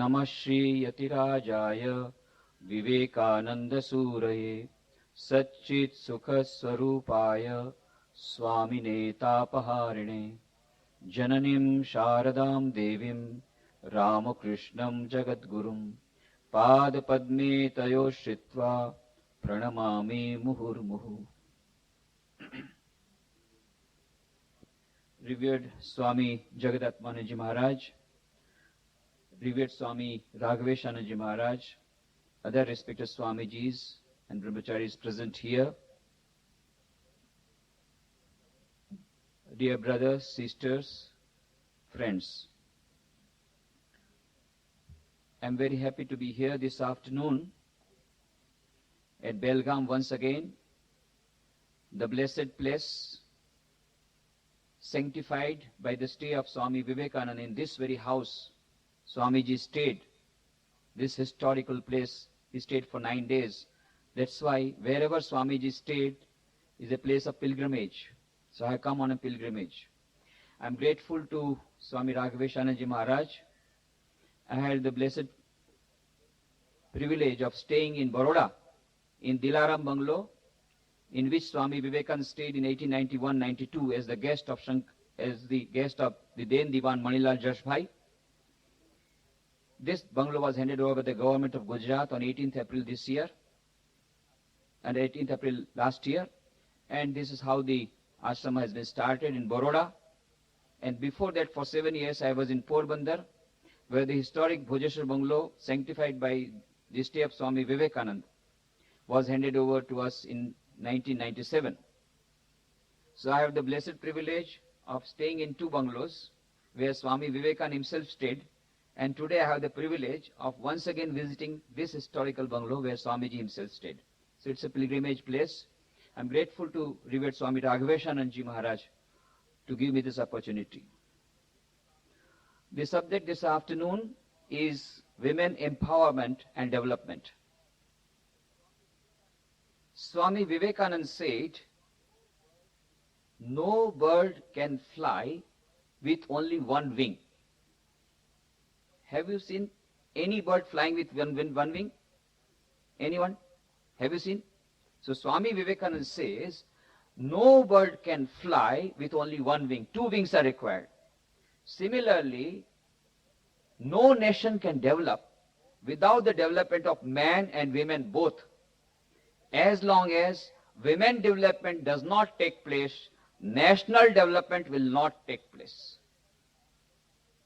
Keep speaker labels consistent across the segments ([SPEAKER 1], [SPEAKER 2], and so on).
[SPEAKER 1] नमः श्रीयतिराजाय विवेकानन्दसूरये सच्चित्सुखस्वरूपाय स्वामिने तापहारिणे जननीं शारदां देवीं रामकृष्णं जगद्गुरुं पादपद्मे तयो श्रित्वा प्रणमामि मुहुर्मुहुः. Revered Swami Jagadatmananji Maharaj, revered Swami Raghaveshananji Maharaj, other respected Swamijis and Brahmacharis present here, dear brothers, sisters, friends. I am very happy to be here this afternoon at Belgaum once again, the blessed place sanctified by the stay of Swami Vivekananda. In this very house Swamiji stayed, this historical place. He stayed for 9 days. That's why wherever Swamiji stayed is a place of pilgrimage. So I come on a pilgrimage. I'm grateful to Swami Raghaveshananji Maharaj. I had the blessed privilege of staying in Baroda, in Dilaram Bungalow, in which Swami Vivekananda stayed in 1891-92 as the guest of the then Diwan Manilal Jashbhai. This bungalow was handed over by the government of Gujarat on 18th April this year and 18th April last year, and this is how the ashram has been started in Baroda. And before that, for 7 years, I was in Porbandar, where the historic Bhojeshwar bungalow, sanctified by the stay of Swami Vivekananda, was handed over to us in 1997. So I have the blessed privilege of staying in 2 bungalows where Swami Vivekananda himself stayed, and today I have the privilege of once again visiting this historical bungalow where Swamiji himself stayed. So it's a pilgrimage place. I'm grateful to revered Swami Raghaveshananji Maharaj to give me this opportunity. The subject this afternoon is women empowerment and development. Swami Vivekananda said, no bird can fly with only one wing. Have you seen any bird flying with one wing? Anyone? Have you seen? So Swami Vivekananda says, no bird can fly with only one wing. 2 wings are required. Similarly, no nation can develop without the development of man and women both. As long as women development does not take place, national development will not take place.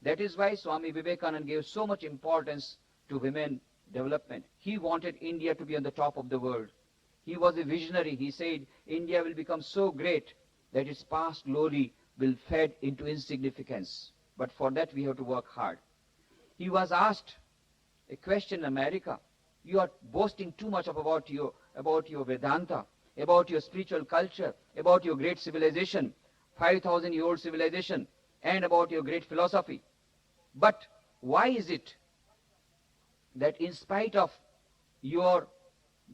[SPEAKER 1] That is why Swami Vivekananda gave so much importance to women development. He wanted India to be on the top of the world. He was a visionary. He said India will become so great that its past glory will fade into insignificance. But for that we have to work hard. He was asked a question in America. You are boasting too much about your Vedanta, about your spiritual culture, about your great civilization, 5,000-year-old civilization, and about your great philosophy. But why is it that in spite of your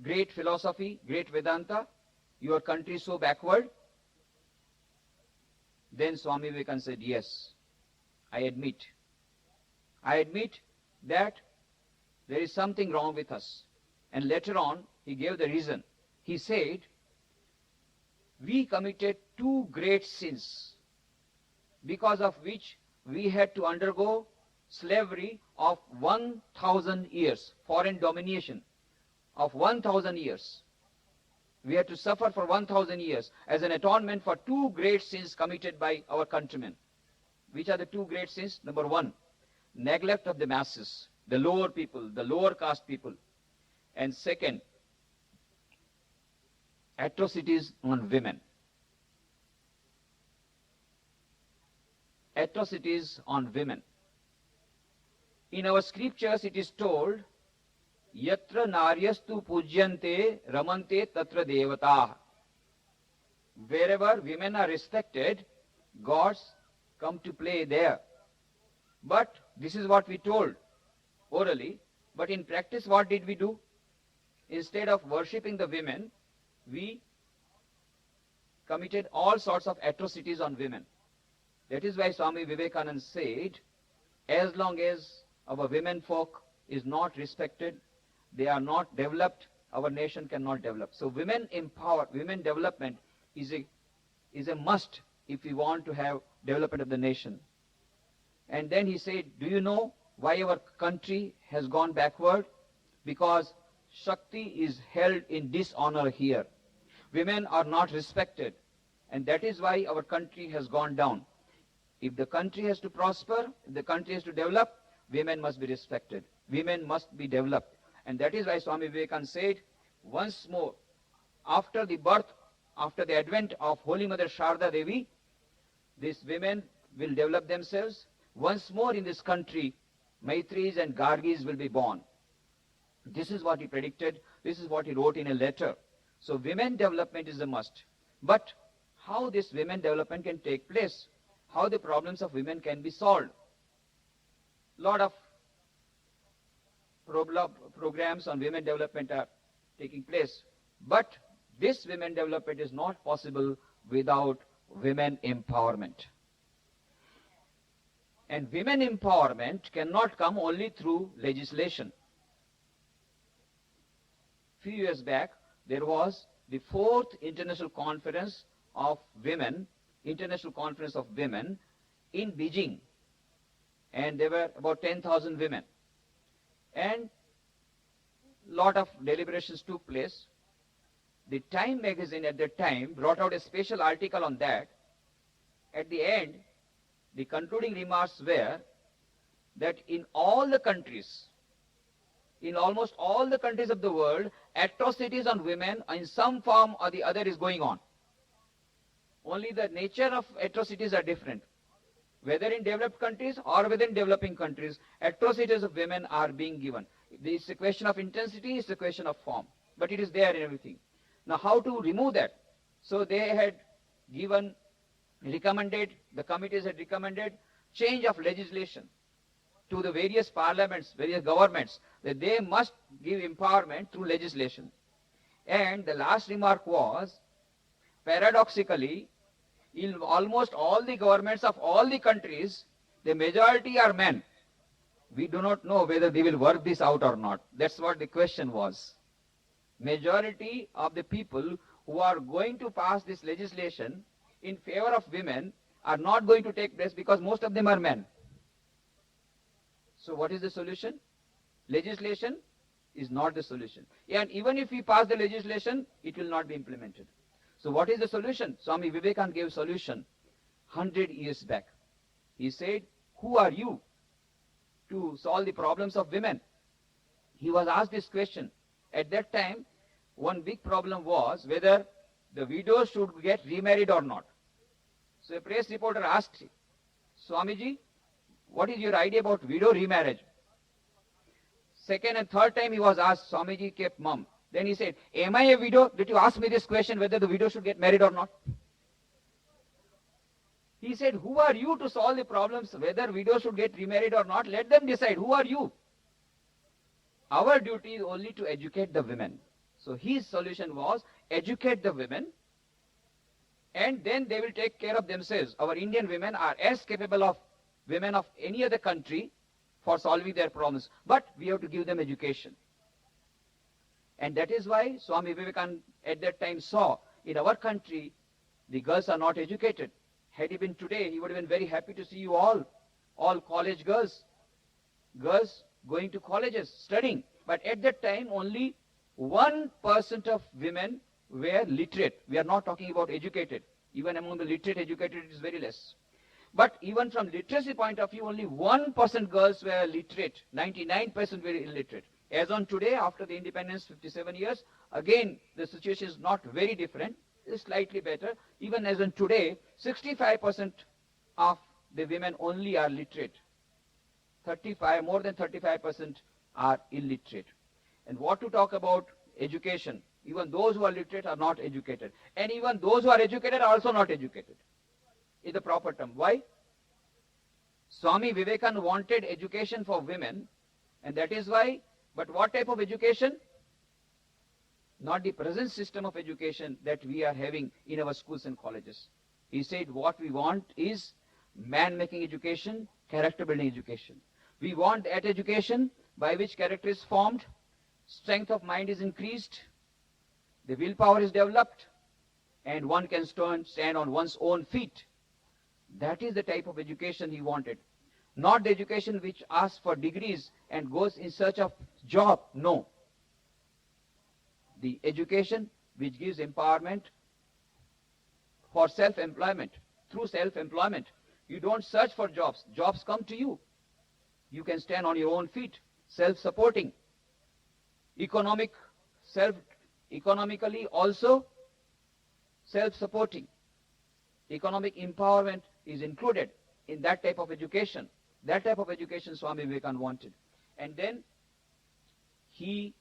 [SPEAKER 1] great philosophy, great Vedanta, your country is so backward? Then Swami Vivekananda said, yes, I admit that there is something wrong with us. And later on, he gave the reason. He said, we committed 2 great sins, because of which we had to undergo slavery of 1,000 years, foreign domination of 1,000 years. We had to suffer for 1,000 years as an atonement for 2 great sins committed by our countrymen. Which are the 2 great sins? Number 1, neglect of the masses, the lower people, the lower caste people. And second, atrocities on women. Atrocities on women. In our scriptures it is told, yatra naryastu pujyante ramante tatra devataah. Wherever women are respected, gods come to play there. But this is what we told orally. But in practice, what did we do? Instead of worshipping the women, we committed all sorts of atrocities on women. That is why Swami Vivekananda said, as long as our women folk is not respected, they are not developed, our nation cannot develop. So women development is a must if we want to have development of the nation. And then he said, do you know why our country has gone backward? Because Shakti is held in dishonor here. Women are not respected, and that is why our country has gone down. If the country has to prosper, if the country has to develop, women must be respected. Women must be developed. And that is why Swami Vivekananda said, once more, after the advent of Holy Mother Sharda Devi, these women will develop themselves. Once more in this country, Maitris and Gargis will be born. This is what he predicted. This is what he wrote in a letter. So women development is a must. But how this women development can take place? How the problems of women can be solved? Lot of programs on women development are taking place. But this women development is not possible without women empowerment. And women empowerment cannot come only through legislation. Few years back, there was the 4th International Conference of Women, in Beijing. And there were about 10,000 women. And lot of deliberations took place. The Time magazine at that time brought out a special article on that. At the end, the concluding remarks were that in all the countries, in almost all the countries of the world, atrocities on women in some form or the other is going on. Only the nature of atrocities are different. Whether in developed countries or within developing countries, atrocities of women are being given. It's a question of intensity, it's a question of form. But it is there in everything. Now how to remove that? So they had the committees had recommended change of legislation to the various parliaments, various governments, that they must give empowerment through legislation. And the last remark was, paradoxically, in almost all the governments of all the countries, the majority are men. We do not know whether they will work this out or not. That's what the question was. Majority of the people who are going to pass this legislation in favor of women are not going to take place because most of them are men. So what is the solution? Legislation is not the solution. And even if we pass the legislation, it will not be implemented. So what is the solution? Swami Vivekananda gave a solution 100 years back. He said, who are you to solve the problems of women? He was asked this question. At that time, one big problem was whether the widows should get remarried or not. So a press reporter asked, Swamiji, what is your idea about widow remarriage? Second and third time he was asked, Swamiji kept mum. Then he said, am I a widow? Did you ask me this question whether the widow should get married or not? He said, who are you to solve the problems whether widows should get remarried or not? Let them decide. Who are you? Our duty is only to educate the women. So his solution was educate the women, and then they will take care of themselves. Our Indian women are as capable of women of any other country for solving their problems. But we have to give them education. And that is why Swami Vivekananda at that time saw in our country the girls are not educated. Had he been today, he would have been very happy to see you all college girls going to colleges, studying. But at that time, only 1% of women were literate. We are not talking about educated. Even among the literate, educated, it is very less. But even from literacy point of view, only 1% girls were literate. 99% were illiterate. As on today, after the independence, 57 years, again, the situation is not very different. It is slightly better. Even as on today, 65% of the women only are literate. More than 35% are illiterate. And what to talk about education? Even those who are literate are not educated. And even those who are educated are also not educated in the proper term. Why? Swami Vivekananda wanted education for women, and that is why. But what type of education? Not the present system of education that we are having in our schools and colleges. He said what we want is man-making education, character-building education. We want that education by which character is formed, strength of mind is increased, the willpower is developed, and one can stand on one's own feet. That is the type of education he wanted. Not the education which asks for degrees and goes in search of job. No. The education which gives empowerment for self-employment. Through self-employment, you don't search for jobs. Jobs come to you. You can stand on your own feet, self-supporting. Economically also self-supporting. Economic empowerment is included in that type of education. That type of education Swami Vivekananda wanted. And then he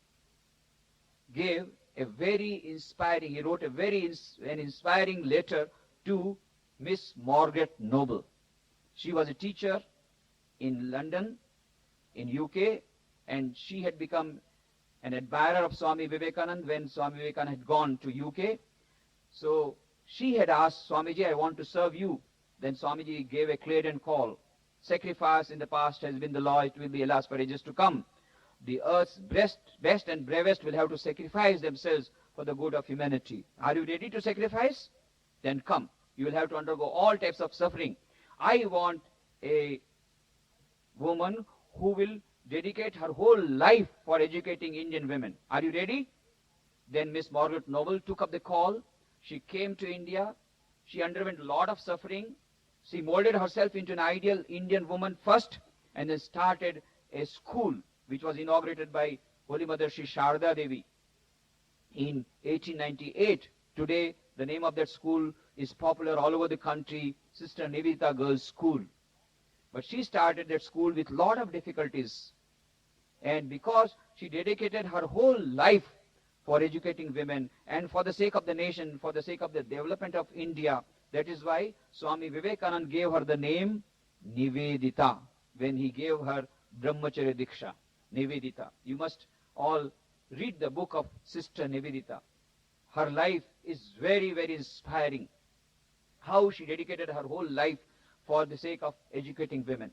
[SPEAKER 1] gave a very inspiring, he wrote an inspiring letter to Miss Margaret Noble. She was a teacher in London, in UK, and she had become an admirer of Swami Vivekananda when Swami Vivekananda had gone to UK. So she had asked Swamiji, I want to serve you. Then Swamiji gave a clarion call. Sacrifice in the past has been the law, it will be alas for ages to come. The earth's best and bravest will have to sacrifice themselves for the good of humanity. Are you ready to sacrifice? Then come. You will have to undergo all types of suffering. I want a woman who will dedicate her whole life for educating Indian women. Are you ready? Then Miss Margaret Noble took up the call. She came to India. She underwent a lot of suffering. She molded herself into an ideal Indian woman first, and then started a school which was inaugurated by Holy Mother Sri Sharda Devi in 1898. Today, the name of that school is popular all over the country, Sister Nivedita Girls' School. But she started that school with a lot of difficulties. And because she dedicated her whole life for educating women and for the sake of the nation, for the sake of the development of India, that is why Swami Vivekananda gave her the name Nivedita when he gave her Brahmacharya Diksha. Nivedita. You must all read the book of Sister Nivedita. Her life is very, very inspiring. How she dedicated her whole life for the sake of educating women.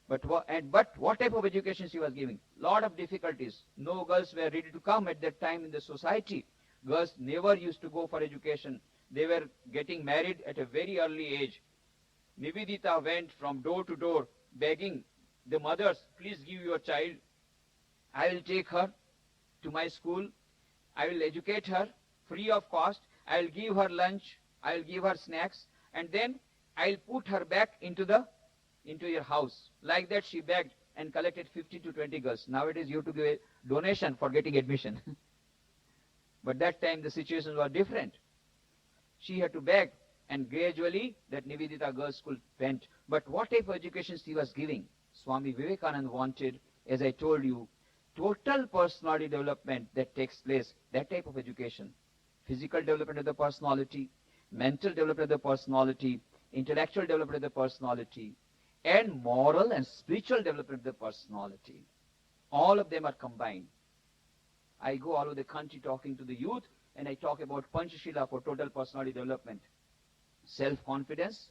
[SPEAKER 1] But what type of education she was giving? Lot of difficulties. No girls were ready to come at that time in the society. Girls never used to go for education. They were getting married at a very early age. Nivedita went from door to door begging the mothers, please give your child. I will take her to my school. I will educate her free of cost. I will give her lunch. I will give her snacks. And then I will put her back into your house. Like that she begged and collected 50 to 20 girls. Nowadays you have to give a donation for getting admission. But that time the situations were different. She had to beg, and gradually that Nivedita Girls' School went. But what type of education she was giving? Swami Vivekananda wanted, as I told you, total personality development that takes place, that type of education. Physical development of the personality, mental development of the personality, intellectual development of the personality, and moral and spiritual development of the personality. All of them are combined. I go all over the country talking to the youth, and I talk about Panchashila for total personality development. Self-confidence,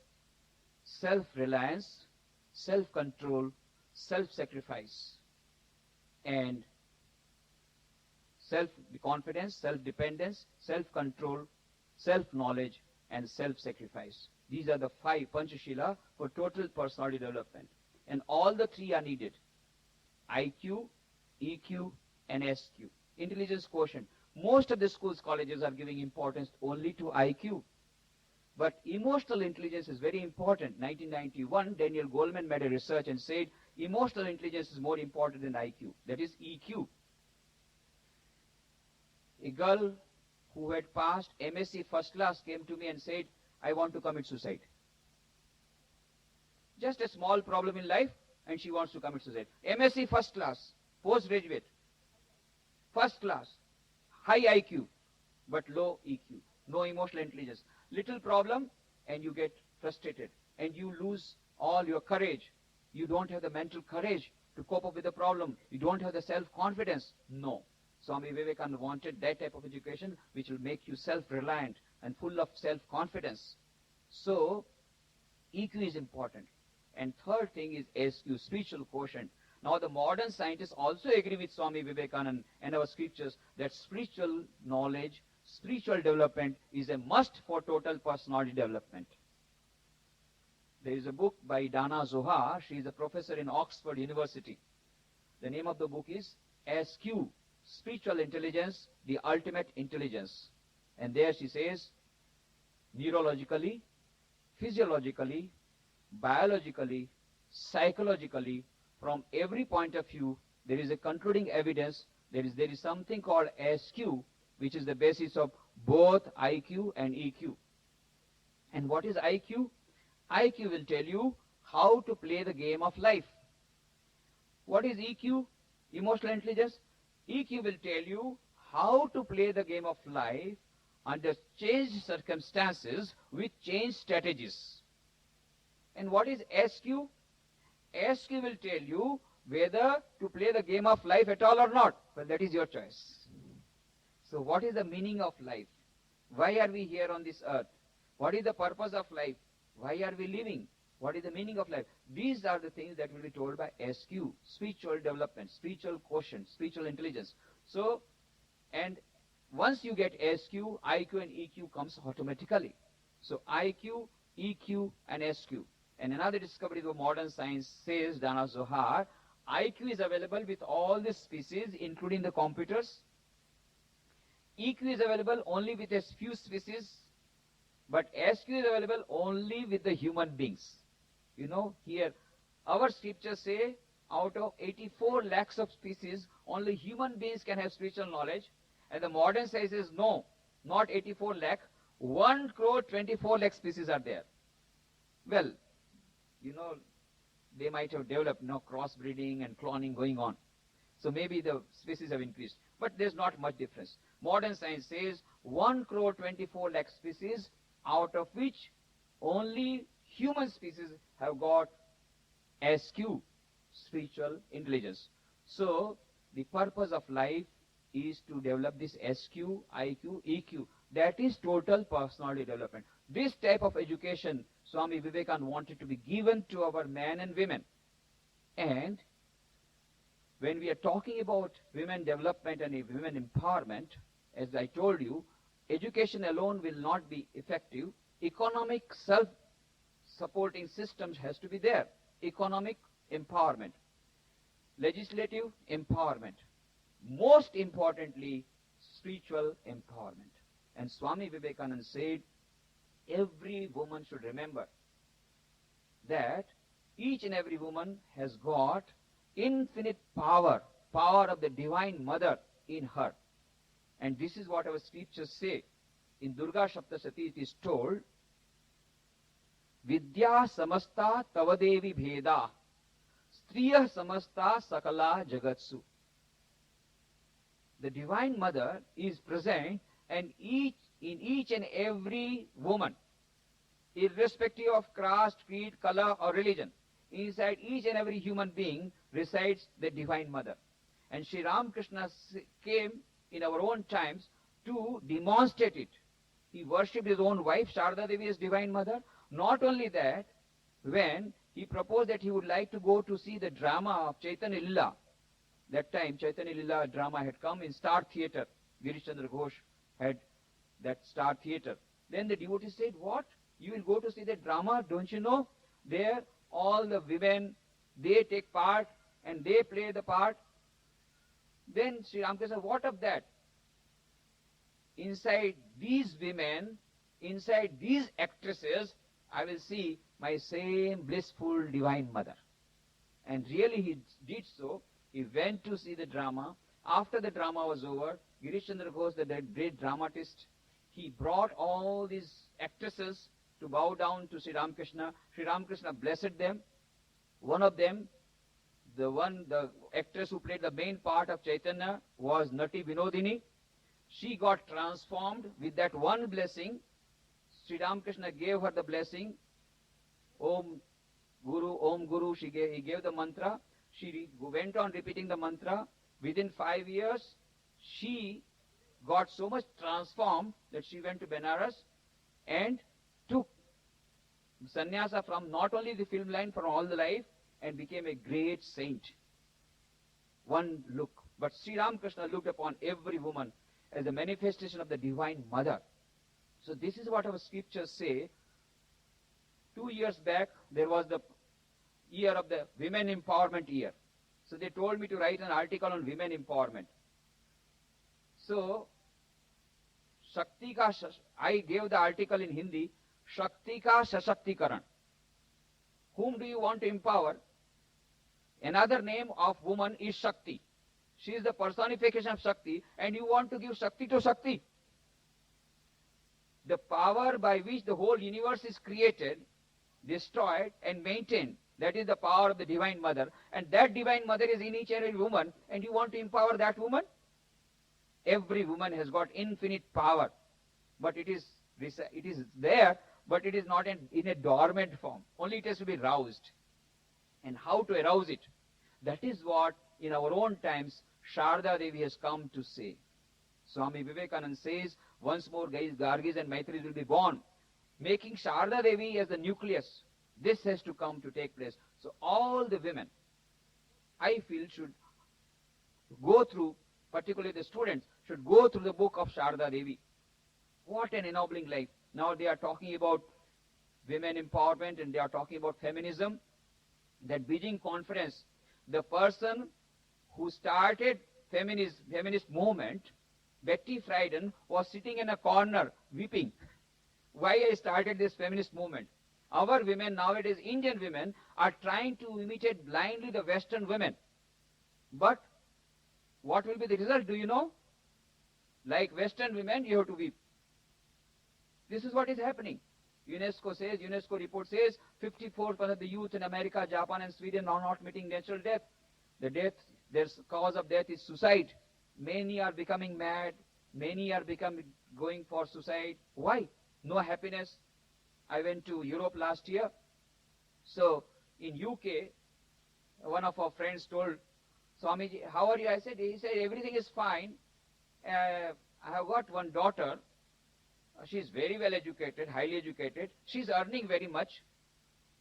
[SPEAKER 1] self-reliance, self-control, self-sacrifice, and self-confidence, self-dependence, self-control, self-knowledge, and self-sacrifice. These are the 5 Panchashila for total personality development. And all the 3 are needed. IQ, EQ, and SQ. Intelligence quotient. Most of the schools, colleges are giving importance only to IQ. But emotional intelligence is very important. 1991, Daniel Goleman made a research and said emotional intelligence is more important than IQ. That is EQ. A girl who had passed MSc first class came to me and said, I want to commit suicide. Just a small problem in life, and she wants to commit suicide. MSc first class, postgraduate, first class, high IQ, but low EQ, no emotional intelligence. Little problem, and you get frustrated, and you lose all your courage. You don't have the mental courage to cope up with the problem. You don't have the self-confidence. No. Swami Vivekananda wanted that type of education which will make you self-reliant and full of self-confidence. So, EQ is important. And third thing is SQ, spiritual quotient. Now the modern scientists also agree with Swami Vivekananda and our scriptures that spiritual knowledge, spiritual development is a must for total personality development. There is a book by Dana Zohar. She is a professor in Oxford University. The name of the book is SQ, Spiritual Intelligence, the Ultimate Intelligence. And there she says, neurologically, physiologically, biologically, psychologically, from every point of view, there is a concluding evidence. There is something called SQ, which is the basis of both IQ and EQ. And what is IQ? IQ will tell you how to play the game of life. What is EQ? Emotional intelligence. EQ will tell you how to play the game of life under changed circumstances with changed strategies. And what is SQ? SQ will tell you whether to play the game of life at all or not. Well, that is your choice. So what is the meaning of life? Why are we here on this earth? What is the purpose of life? Why are we living? What is the meaning of life? These are the things that will be told by SQ, spiritual development, spiritual quotient, spiritual intelligence. So, and once you get SQ, IQ and EQ comes automatically. So IQ, EQ and SQ. And another discovery of modern science, says Dana Zohar, IQ is available with all the species, including the computers. EQ is available only with a few species, but SQ is available only with the human beings. You know, here, our scriptures say out of 84 lakhs of species, only human beings can have spiritual knowledge. And the modern science says, no, not 84 lakh, 1 crore 24 lakh species are there. Well, you know, they might have developed, crossbreeding and cloning going on. So maybe the species have increased. But there's not much difference. Modern science says 1 crore 24 lakh species, out of which only human species have got SQ, spiritual intelligence. So the purpose of life is to develop this SQ, IQ, EQ. That is total personality development. This type of education Swami Vivekananda wanted to be given to our men and women. And when we are talking about women development and women empowerment, as I told you, education alone will not be effective. Economic self-supporting systems has to be there. Economic empowerment, legislative empowerment, most importantly, spiritual empowerment. And Swami Vivekananda said, every woman should remember that each and every woman has got infinite power of the Divine Mother in her. And this is what our scriptures say. In Durga Saptasati it is told, Vidya samasta tavadevi bheda, striya samasta sakala jagatsu. The Divine Mother is present and in each and every woman, irrespective of caste, creed, color or religion. Inside each and every human being resides the Divine Mother. And Sri Ramakrishna came in our own times to demonstrate it. He worshipped his own wife, Sharda Devi, as Divine Mother. Not only that, when he proposed that he would like to go to see the drama of Chaitanya Lila, that time Chaitanya Lila drama had come in Star Theatre. Girish Chandra Ghosh had that Star Theatre. Then the devotees said, what? You will go to see the drama? Don't you know? There all the women, they take part and they play the part. Then Sri Ramakrishna said, what of that? Inside these women, inside these actresses, I will see my same blissful Divine Mother. And really he did so. He went to see the drama. After the drama was over, Girish Chandra Ghosh, the great dramatist, he brought all these actresses to bow down to Sri Ramakrishna. Sri Ramakrishna blessed them. One of them, the actress who played the main part of Chaitanya was Nati Vinodini. She got transformed with that one blessing. Sri Ramakrishna gave her the blessing. Om Guru, he gave the mantra. She went on repeating the mantra. Within 5 years, she got so much transformed that she went to Benares and took sannyasa from not only the film line, from all the life, and became a great saint. one look. But Sri Ramakrishna looked upon every woman as a manifestation of the Divine Mother. So this is what our scriptures say. 2 years back, there was the year of the Women Empowerment Year. So they told me to write an article on women empowerment. So, Shakti ka, I gave the article in Hindi, Shakti ka Sashaktikaran. Whom do you want to empower? Another name of woman is Shakti. She is the personification of Shakti, and you want to give Shakti to Shakti. The power by which the whole universe is created, destroyed, and maintained, that is the power of the Divine Mother. And that Divine Mother is in each and every woman, and you want to empower that woman? Every woman has got infinite power, but it is there, but it is not in a dormant form. Only it has to be roused. And how to arouse it? That is what, in our own times, Sharda Devi has come to say. Swami Vivekananda says, once more Gargis and Maitris will be born, making Sharda Devi as the nucleus. This has to come to take place. So all the women, I feel, should go through, particularly the students, should go through the book of Sharda Devi. What an ennobling life. Now they are talking about women empowerment and they are talking about feminism. That Beijing conference, the person who started feminist movement, Betty Friedan, was sitting in a corner weeping. Why I started this feminist movement? Our women nowadays, Indian women, are trying to imitate blindly the Western women. But what will be the result? Do you know? Like Western women, you have to weep. This is what is happening. UNESCO report says 54% of the youth in America, Japan and Sweden are not meeting natural death. Their cause of death is suicide. Many are becoming mad. Many are going for suicide. Why? No happiness. I went to Europe last year. So in UK, one of our friends told Swamiji, how are you? He said, everything is fine. I have got one daughter. She is very well educated, highly educated. She is earning very much.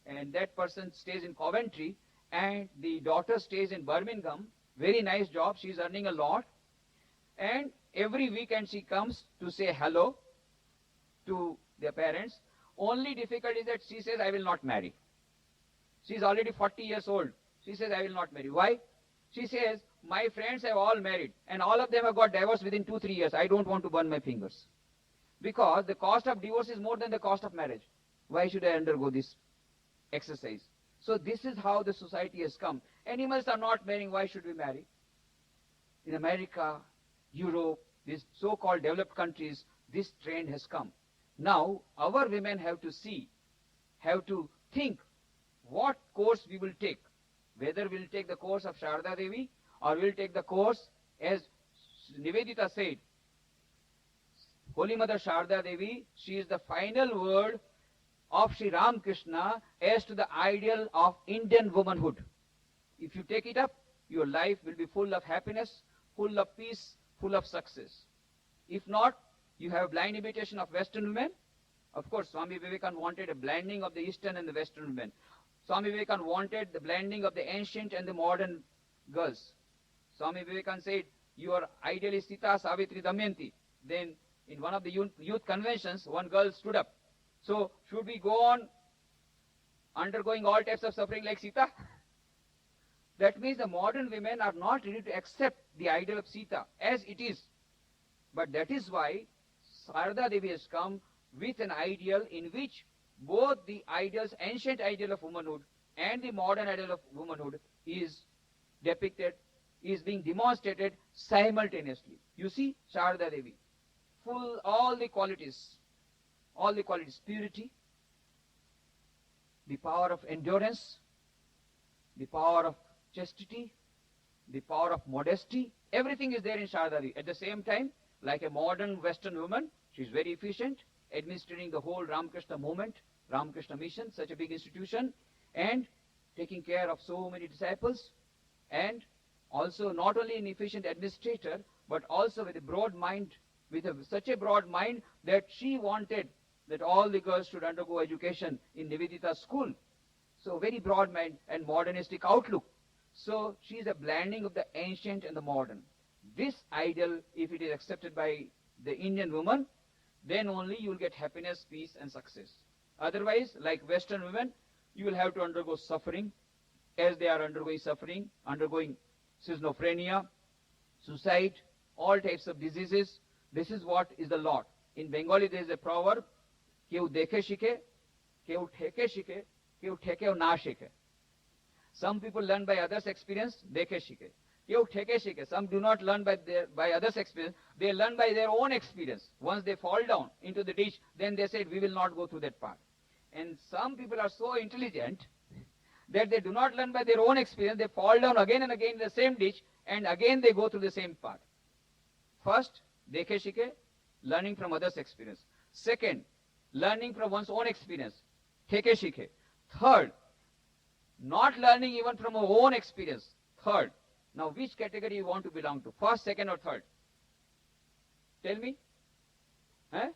[SPEAKER 1] And that person stays in Coventry. And the daughter stays in Birmingham. Very nice job. She is earning a lot. And every weekend she comes to say hello to their parents. Only difficulty is that she says, I will not marry. She is already 40 years old. She says, I will not marry. Why? She says, my friends have all married. And all of them have got divorced within 2-3 years. I don't want to burn my fingers. Because the cost of divorce is more than the cost of marriage. Why should I undergo this exercise? So this is how the society has come. Animals are not marrying. Why should we marry? In America, Europe, these so-called developed countries, this trend has come. Now, our women have to see, have to think what course we will take. Whether we will take the course of Sharda Devi or we will take the course, as Nivedita said, Holy Mother Sharda Devi, she is the final word of Sri Ramakrishna as to the ideal of Indian womanhood. If you take it up, your life will be full of happiness, full of peace, full of success. If not, you have blind imitation of Western women. Of course, Swami Vivekananda wanted a blending of the Eastern and the Western women. Swami Vivekananda wanted the blending of the ancient and the modern girls. Swami Vivekananda said, you are ideally Sita, Savitri, Damayanti. Then, in one of the youth conventions, one girl stood up. So, should we go on undergoing all types of suffering like Sita? That means the modern women are not ready to accept the ideal of Sita as it is. But that is why Sharda Devi has come with an ideal in which both the ideals, ancient ideal of womanhood and the modern ideal of womanhood is depicted, is being demonstrated simultaneously. You see, Sharda Devi, full all the qualities, purity, the power of endurance, the power of chastity, the power of modesty, everything is there in Sharda Devi. At the same time, like a modern Western woman, she is very efficient, administering the whole Ramakrishna movement, Ramakrishna mission, such a big institution, and taking care of so many disciples, and also not only an efficient administrator, but also with a broad mind, such a broad mind that she wanted that all the girls should undergo education in Nivedita's school. So very broad mind and modernistic outlook. So she is a blending of the ancient and the modern. This ideal, if it is accepted by the Indian woman, then only you will get happiness, peace and success. Otherwise, like Western women, you will have to undergo suffering, as they are undergoing suffering, undergoing schizophrenia, suicide, all types of diseases. This is what is the lot. In Bengali there is a proverb, কেউ দেখে শিখে, কেউ ঠেকে শিখে, কেউ ঠেকেও না শিখে. Some people learn by others' experience, দেখে শিখে. কেউ ঠেকে শিখে. Some do not learn by others' experience, they learn by their own experience. Once they fall down into the ditch, then they said, we will not go through that path. And some people are so intelligent that they do not learn by their own experience, they fall down again and again in the same ditch, and again they go through the same path. First, dekhe shikhe, learning from others' experience. Second, learning from one's own experience, theke shikhe. Third, not learning even from our own experience. Third, now which category you want to belong to? First, second or third? Tell me. Huh?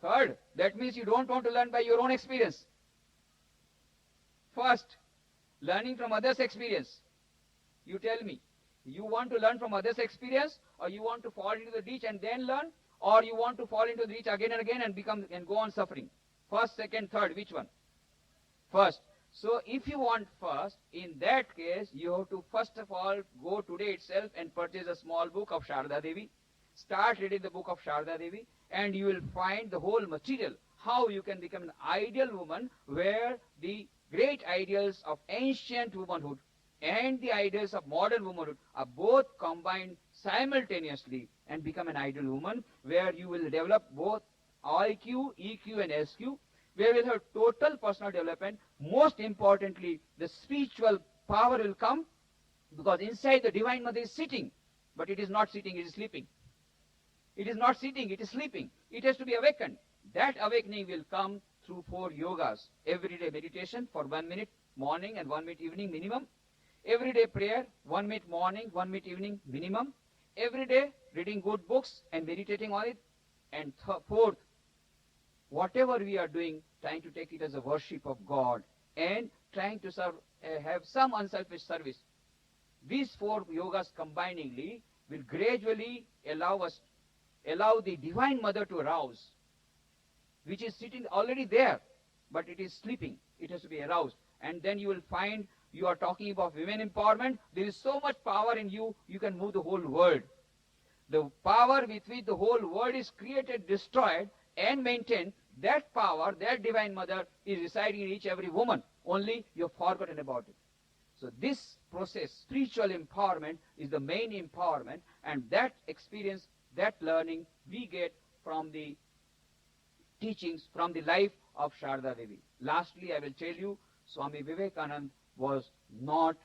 [SPEAKER 1] Third, that means you don't want to learn by your own experience. First, learning from others' experience. You tell me, you want to learn from others' experience, or you want to fall into the ditch and then learn, or you want to fall into the ditch again and again and go on suffering? First, second, third, which one? First. So if you want first, in that case, you have to first of all go today itself and purchase a small book of Sharda Devi. Start reading the book of Sharda Devi, and you will find the whole material, how you can become an ideal woman, where the great ideals of ancient womanhood and the ideals of modern womanhood are both combined simultaneously and become an ideal woman, where you will develop both IQ, EQ and SQ, where you will have total personal development. Most importantly, the spiritual power will come, because inside the Divine Mother is sitting, but it is not sitting, it is sleeping. It is not sitting, it is sleeping. It has to be awakened. That awakening will come through 4 yogas. Everyday meditation for 1 minute morning and 1 minute evening minimum. Everyday prayer, 1 minute morning, 1 minute evening minimum. Every day reading good books and meditating on it. And fourth, whatever we are doing, trying to take it as a worship of God and trying to serve, have some unselfish service. These 4 yogas combiningly will gradually allow the Divine Mother to arouse, which is sitting already there, but it is sleeping. It has to be aroused. And then you will find you are talking about women empowerment. There is so much power in you, you can move the whole world. The power with which the whole world is created, destroyed, and maintained, that power, that Divine Mother is residing in each every woman. Only you have forgotten about it. So this process, spiritual empowerment, is the main empowerment, and that experience, that learning, we get from the teachings, from the life of Sharda Devi. Lastly, I will tell you, Swami Vivekananda was not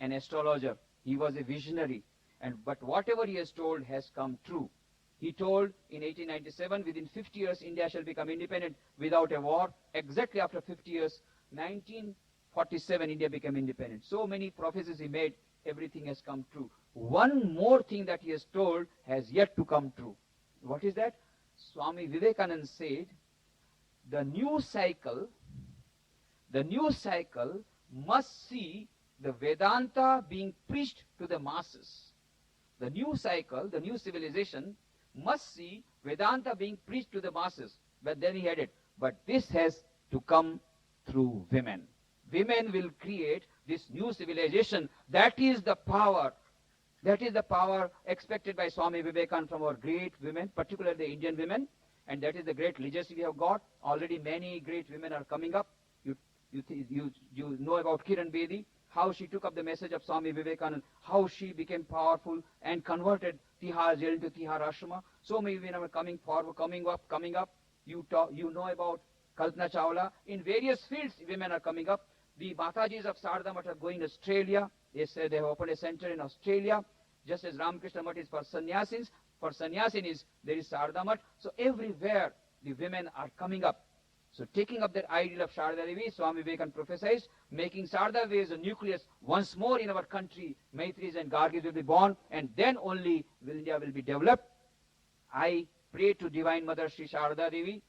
[SPEAKER 1] an astrologer. He was a visionary. But whatever he has told has come true. He told in 1897, within 50 years, India shall become independent without a war. Exactly after 50 years, 1947, India became independent. So many prophecies he made, everything has come true. One more thing that he has told has yet to come true. What is that? Swami Vivekananda said, the new cycle must see the Vedanta being preached to the masses. The new cycle, the new civilization, must see Vedanta being preached to the masses. But then he added, but this has to come through women. Women will create this new civilization. That is the power. That is the power expected by Swami Vivekananda from our great women, particularly the Indian women. And that is the great legacy we have got. Already many great women are coming up. You know about Kiran Bedi, how she took up the message of Swami Vivekananda, how she became powerful and converted Tihar jail to Tihar ashrama. So many women are coming forward, coming up. You know about Kalpana Chawla. In various fields, women are coming up. The Matajis of Sarda Math are going to Australia. They said they have opened a center in Australia, just as Ramakrishna Math is for sannyasins. For sannyasin there is Sarda Math. So everywhere the women are coming up. So taking up that ideal of Sharda Devi, Swami Vivekananda prophesied, making Sharda Devi as a nucleus once more in our country. Maitris and Gargis will be born, and then only India will be developed. I pray to Divine Mother Sri Sharda Devi.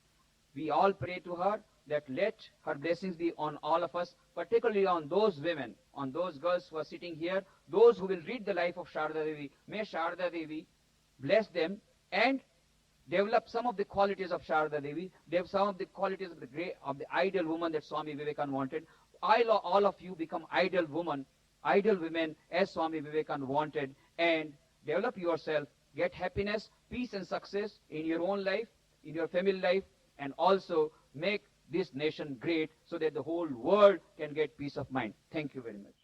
[SPEAKER 1] We all pray to her. that let her blessings be on all of us, particularly on those women, on those girls who are sitting here, those who will read the life of Sharda Devi. May Sharda Devi bless them and develop some of the qualities of Sharda Devi, develop some of the qualities of the great, of the ideal woman that Swami Vivekananda wanted. All of you become ideal women, ideal women as Swami Vivekananda wanted, and develop yourself, get happiness, peace and success in your own life, in your family life, and also make this nation great so that the whole world can get peace of mind. Thank you very much.